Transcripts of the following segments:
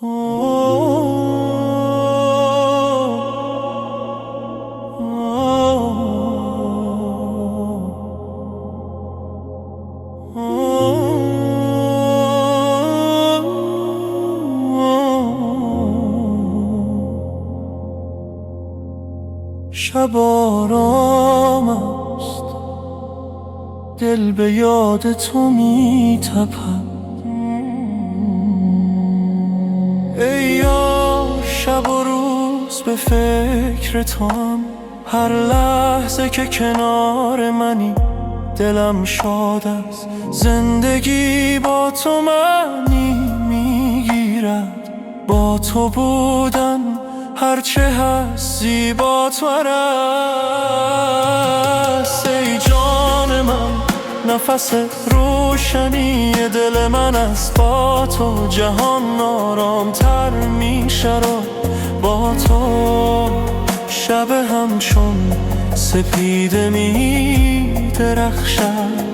شب آرام است، دل به یاد تو می تپد. ای یار شب و روز به فکر توام، هر لحظه که کنار منی دلم شاد است. زندگی با تو معنی میگیرد، با تو بودن هرچه هست زیباتر است. ای جان من نفس روشنی دل من است، با تو جهان آرامتر می شود. با تو شب همچون سپیده می درخشد.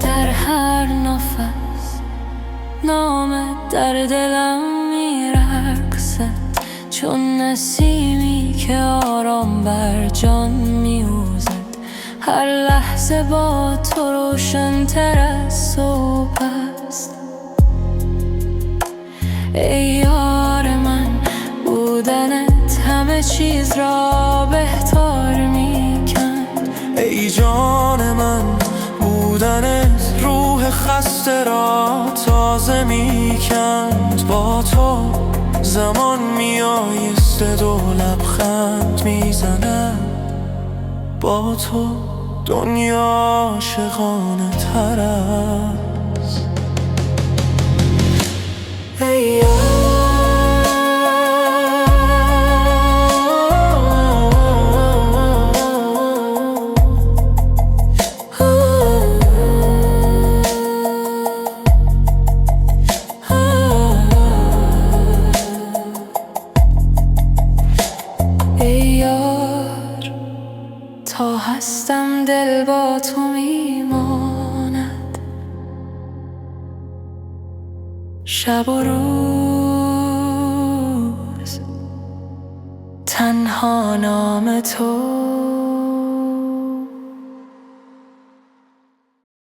در هر نفس نامت در دلم می رقصد، چون نسیمی که آرام بر جان می اوزد. هر لحظه با تو روشن تر از صبح است. ای یار من بودنت همه چیز را بهتر می کند. ای جان من بودنت روح خسته را تازه می کند. با تو زمان می آیسته و لبخند می زند. با تو دنیا عاشقانه تر است. ای یار تا هستم دل با تو میماند. شب و روز تنها نام تو